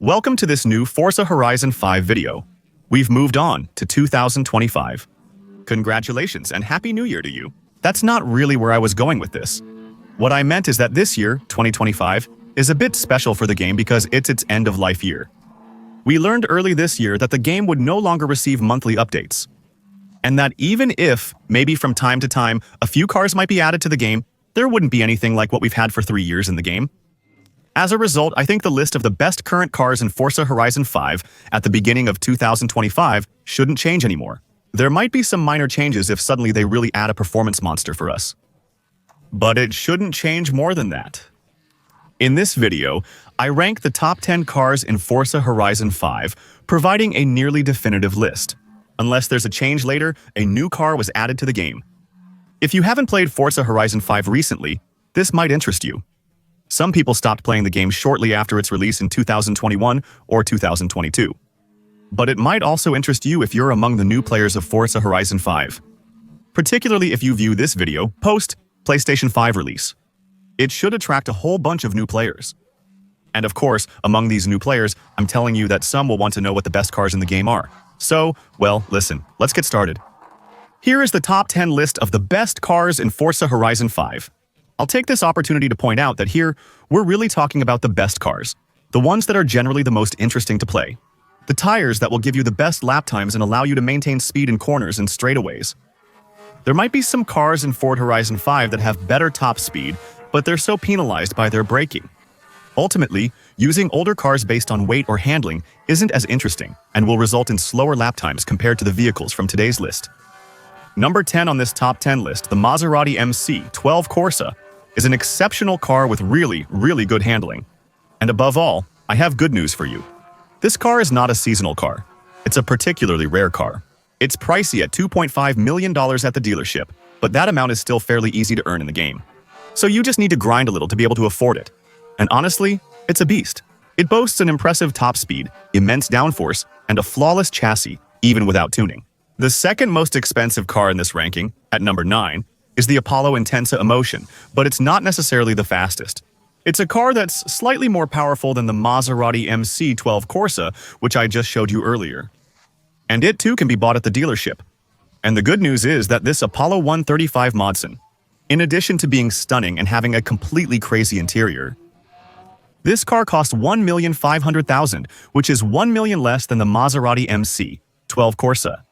Welcome to this new Forza Horizon 5 video. We've moved on to 2025. Congratulations and Happy New Year to you. That's not really where I was going with this. What I meant is that this year, 2025, is a bit special for the game because it's its end-of-life year. We learned early this year that the game would no longer receive monthly updates. And that even if, maybe from time to time, a few cars might be added to the game, there wouldn't be anything like what we've had for 3 years in the game. As a result, I think the list of the best current cars in Forza Horizon 5 at the beginning of 2025 shouldn't change anymore. There might be some minor changes if suddenly they really add a performance monster for us. But it shouldn't change more than that. In this video, I rank the top 10 cars in Forza Horizon 5, providing a nearly definitive list. Unless there's a change later, a new car was added to the game. If you haven't played Forza Horizon 5 recently, this might interest you. Some people stopped playing the game shortly after its release in 2021 or 2022. But it might also interest you if you're among the new players of Forza Horizon 5. Particularly if you view this video post-PlayStation 5 release. It should attract a whole bunch of new players. And of course, among these new players, I'm telling you that some will want to know what the best cars in the game are. So, well, listen, let's get started. Here is the top 10 list of the best cars in Forza Horizon 5. I'll take this opportunity to point out that here, we're really talking about the best cars, the ones that are generally the most interesting to play, the tires that will give you the best lap times and allow you to maintain speed in corners and straightaways. There might be some cars in Forza Horizon 5 that have better top speed, but they're so penalized by their braking. Ultimately, using older cars based on weight or handling isn't as interesting and will result in slower lap times compared to the vehicles from today's list. Number 10 on this top 10 list, the Maserati MC12 Corsa, is an exceptional car with really good handling. And above all, I have good news for you. This car is not a seasonal car. It's a particularly rare car. It's pricey at $2.5 million at the dealership, but that amount is still fairly easy to earn in the game. So you just need to grind a little to be able to afford it. And honestly, it's a beast. It boasts an impressive top speed, immense downforce, and a flawless chassis, even without tuning. The second most expensive car in this ranking, at number 9, is the Apollo Intensa Emotion, but it's not necessarily the fastest. It's a car that's slightly more powerful than the Maserati MC12 Corsa, which I just showed you earlier. And it too can be bought at the dealership. And the good news is that this Apollo 135 Modson, in addition to being stunning and having a completely crazy interior, this car costs $1,500,000, which is $1 million less than the Maserati MC12 Corsa.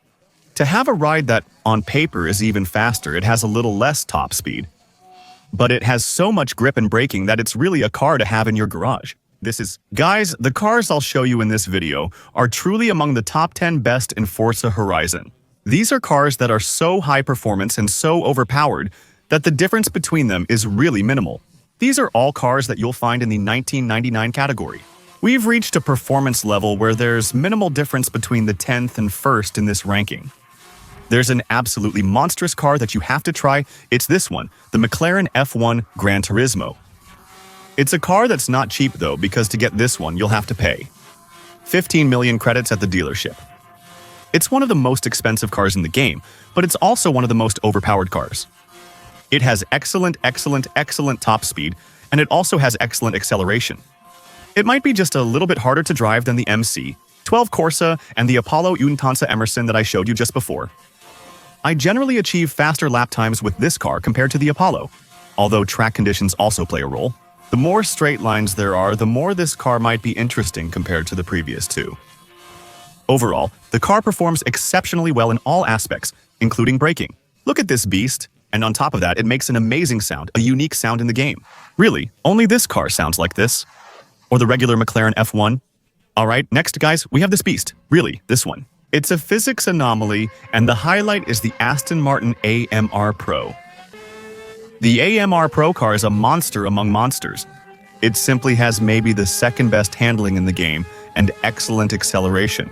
To have a ride that, on paper, is even faster, it has a little less top speed. But it has so much grip and braking that it's really a car to have in your garage. Guys, the cars I'll show you in this video are truly among the top 10 best in Forza Horizon. These are cars that are so high performance and so overpowered that the difference between them is really minimal. These are all cars that you'll find in the 1999 category. We've reached a performance level where there's minimal difference between the 10th and 1st in this ranking. There's an absolutely monstrous car that you have to try. It's this one, the McLaren F1 Gran Turismo. It's a car that's not cheap though, because to get this one, you'll have to pay 15 million credits at the dealership. It's one of the most expensive cars in the game, but it's also one of the most overpowered cars. It has excellent top speed, and it also has excellent acceleration. It might be just a little bit harder to drive than the MC12 Corsa and the Apollo Intensa Emerson that I showed you just before. I generally achieve faster lap times with this car compared to the Apollo, although track conditions also play a role. The more straight lines there are, the more this car might be interesting compared to the previous two. Overall, the car performs exceptionally well in all aspects, including braking. Look at this beast, and on top of that, it makes an amazing sound, a unique sound in the game. Really, only this car sounds like this. Or the regular McLaren F1. Alright, next guys, we have this beast. Really, this one. It's a physics anomaly, and the highlight is the Aston Martin AMR Pro. The AMR Pro car is a monster among monsters. It simply has maybe the second best handling in the game, and excellent acceleration.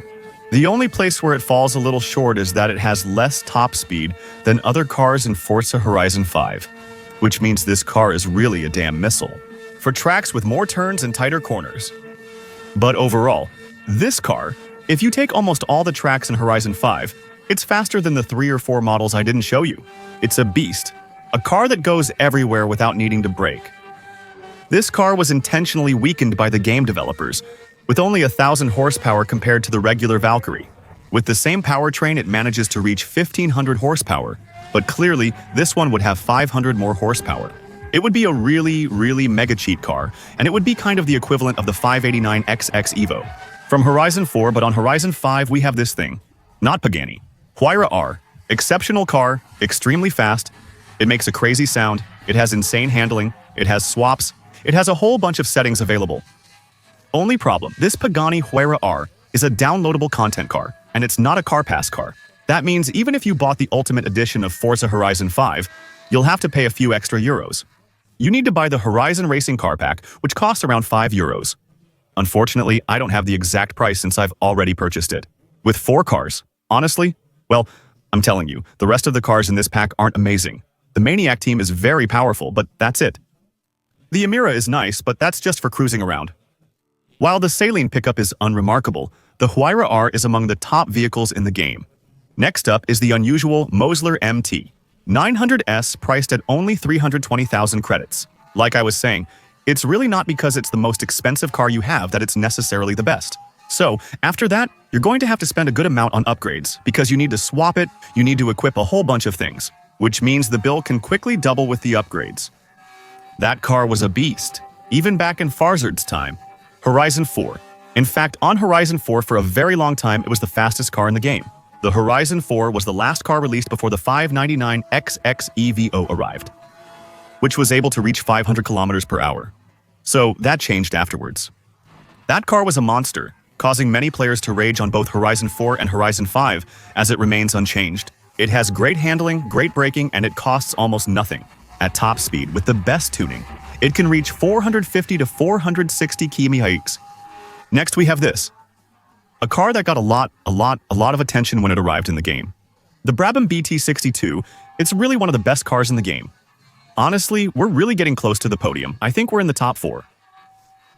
The only place where it falls a little short is that it has less top speed than other cars in Forza Horizon 5, which means this car is really a damn missile for tracks with more turns and tighter corners. But overall, this car, if you take almost all the tracks in Horizon 5, it's faster than the 3 or 4 models I didn't show you. It's a beast, a car that goes everywhere without needing to brake. This car was intentionally weakened by the game developers, with only 1,000 horsepower compared to the regular Valkyrie. With the same powertrain, it manages to reach 1,500 horsepower, but clearly, this one would have 500 more horsepower. It would be a really mega cheat car, and it would be kind of the equivalent of the 589XX Evo. From Horizon 4, but on Horizon 5 we have this thing. Not Pagani. Huayra R. Exceptional car, extremely fast, it makes a crazy sound, it has insane handling, it has swaps, it has a whole bunch of settings available. Only problem, this Pagani Huayra R is a downloadable content car, and it's not a car pass car. That means even if you bought the Ultimate Edition of Forza Horizon 5, you'll have to pay a few extra euros. You need to buy the Horizon Racing Car Pack, which costs around 5 euros. Unfortunately, I don't have the exact price since I've already purchased it. With 4 cars, honestly, well, I'm telling you, the rest of the cars in this pack aren't amazing. The Maniac team is very powerful, but that's it. The Amira is nice, but that's just for cruising around. While the Saline pickup is unremarkable, the Huayra R is among the top vehicles in the game. Next up is the unusual Mosler MT. 900S priced at only 320,000 credits. Like I was saying, it's really not because it's the most expensive car you have that it's necessarily the best. So, after that, you're going to have to spend a good amount on upgrades, because you need to swap it, you need to equip a whole bunch of things, which means the bill can quickly double with the upgrades. That car was a beast, even back in Farzard's time. Horizon 4. In fact, on Horizon 4 for a very long time, it was the fastest car in the game. The Horizon 4 was the last car released before the 599XX EVO arrived, which was able to reach 500 kilometers per hour. So that changed afterwards. That car was a monster, causing many players to rage on both Horizon 4 and Horizon 5, as it remains unchanged. It has great handling, great braking, and it costs almost nothing. At top speed, with the best tuning, it can reach 450 to 460 km/h. Next we have this. A car that got a lot of attention when it arrived in the game. The Brabham BT62, it's really one of the best cars in the game. Honestly, we're really getting close to the podium. I think we're in the top 4.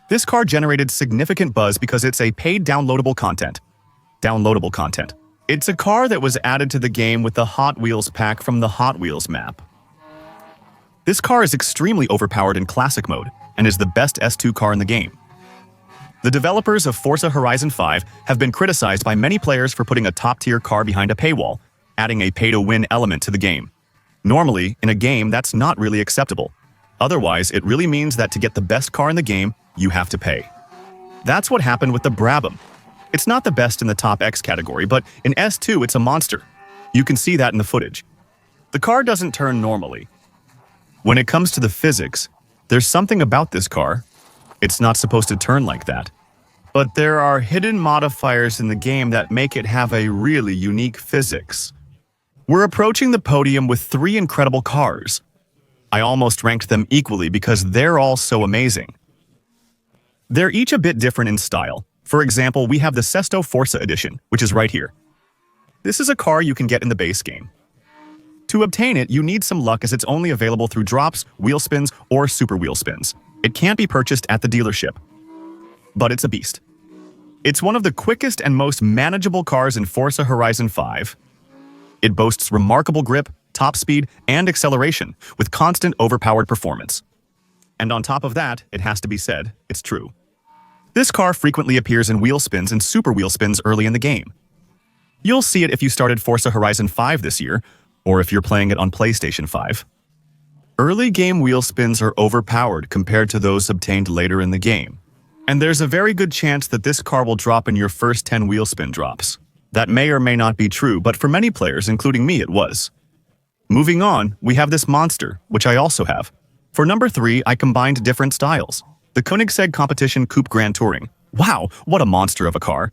This car generated significant buzz because it's a paid downloadable content. It's a car that was added to the game with the Hot Wheels pack from the Hot Wheels map. This car is extremely overpowered in classic mode, and is the best S2 car in the game. The developers of Forza Horizon 5 have been criticized by many players for putting a top-tier car behind a paywall, adding a pay-to-win element to the game. Normally, in a game, that's not really acceptable. Otherwise, it really means that to get the best car in the game, you have to pay. That's what happened with the Brabham. It's not the best in the top X category, but in S2 it's a monster. You can see that in the footage. The car doesn't turn normally. When it comes to the physics, there's something about this car. It's not supposed to turn like that. But there are hidden modifiers in the game that make it have a really unique physics. We're approaching the podium with 3 incredible cars. I almost ranked them equally because they're all so amazing. They're each a bit different in style. For example, we have the Sesto Forza Edition, which is right here. This is a car you can get in the base game. To obtain it, you need some luck as it's only available through drops, wheel spins, or super wheel spins. It can't be purchased at the dealership. But it's a beast. It's one of the quickest and most manageable cars in Forza Horizon 5. It boasts remarkable grip, top speed, and acceleration, with constant overpowered performance. And on top of that, it has to be said, it's true. This car frequently appears in wheel spins and super wheel spins early in the game. You'll see it if you started Forza Horizon 5 this year, or if you're playing it on PlayStation 5. Early game wheel spins are overpowered compared to those obtained later in the game. And there's a very good chance that this car will drop in your first 10 wheel spin drops. That may or may not be true, but for many players, including me, it was. Moving on, we have this monster, which I also have. For number 3, I combined different styles. The Koenigsegg Competition Coupe Grand Touring. Wow, what a monster of a car.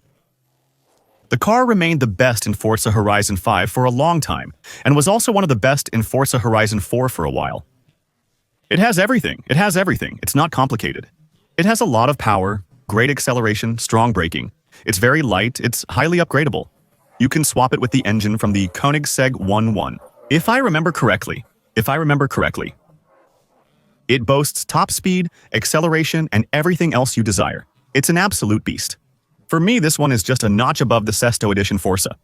The car remained the best in Forza Horizon 5 for a long time, and was also one of the best in Forza Horizon 4 for a while. It has everything. It's not complicated. It has a lot of power, great acceleration, strong braking. It's very light, it's highly upgradable. You can swap it with the engine from the Koenigsegg 1.1. If I remember correctly. It boasts top speed, acceleration, and everything else you desire. It's an absolute beast. For me, this one is just a notch above the Sesto Edition Forza.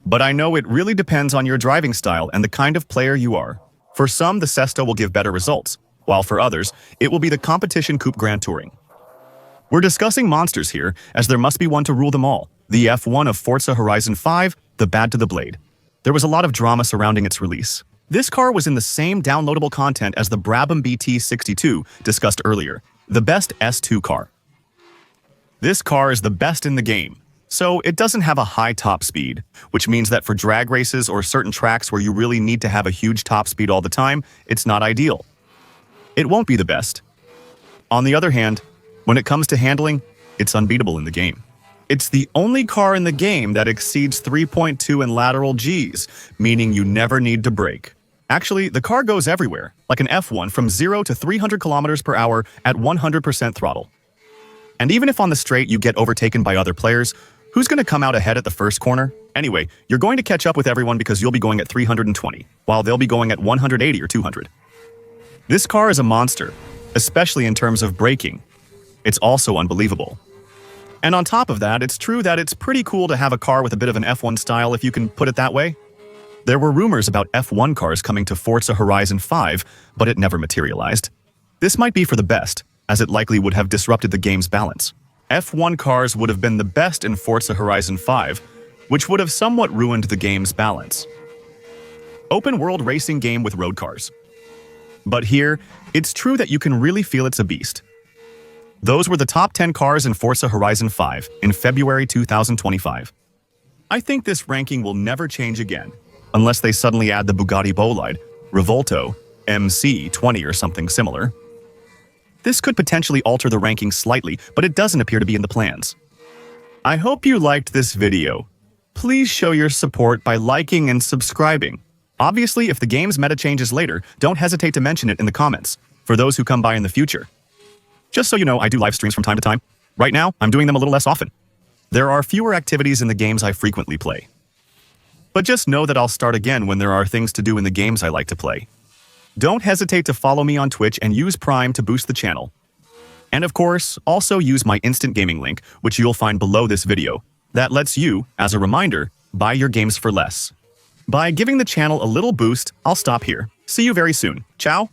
But I know it really depends on your driving style and the kind of player you are. For some, the Sesto will give better results, while for others, it will be the Competition Coupe Grand Touring. We're discussing monsters here, as there must be one to rule them all. The F1 of Forza Horizon 5, the Bad to the Blade. There was a lot of drama surrounding its release. This car was in the same downloadable content as the Brabham BT62 discussed earlier, the best S2 car. This car is the best in the game, so it doesn't have a high top speed, which means that for drag races or certain tracks where you really need to have a huge top speed all the time, it's not ideal. It won't be the best. On the other hand, when it comes to handling, it's unbeatable in the game. It's the only car in the game that exceeds 3.2 in lateral Gs, meaning you never need to brake. Actually, the car goes everywhere, like an F1 from 0 to 300 kilometers per hour at 100% throttle. And even if on the straight you get overtaken by other players, who's going to come out ahead at the first corner? Anyway, you're going to catch up with everyone because you'll be going at 320, while they'll be going at 180 or 200. This car is a monster, especially in terms of braking. It's also unbelievable. And on top of that, it's true that it's pretty cool to have a car with a bit of an F1 style, if you can put it that way. There were rumors about F1 cars coming to Forza Horizon 5, but it never materialized. This might be for the best, as it likely would have disrupted the game's balance. F1 cars would have been the best in Forza Horizon 5, which would have somewhat ruined the game's balance. Open-world racing game with road cars. But here, it's true that you can really feel it's a beast. Those were the top 10 cars in Forza Horizon 5 in February 2025. I think this ranking will never change again, unless they suddenly add the Bugatti Bolide, Revolto, MC20 or something similar. This could potentially alter the ranking slightly, but it doesn't appear to be in the plans. I hope you liked this video. Please show your support by liking and subscribing. Obviously, if the game's meta changes later, don't hesitate to mention it in the comments, for those who come by in the future. Just so you know, I do live streams from time to time. Right now, I'm doing them a little less often. There are fewer activities in the games I frequently play. But just know that I'll start again when there are things to do in the games I like to play. Don't hesitate to follow me on Twitch and use Prime to boost the channel. And of course, also use my instant gaming link, which you'll find below this video. That lets you, as a reminder, buy your games for less. By giving the channel a little boost, I'll stop here. See you very soon. Ciao!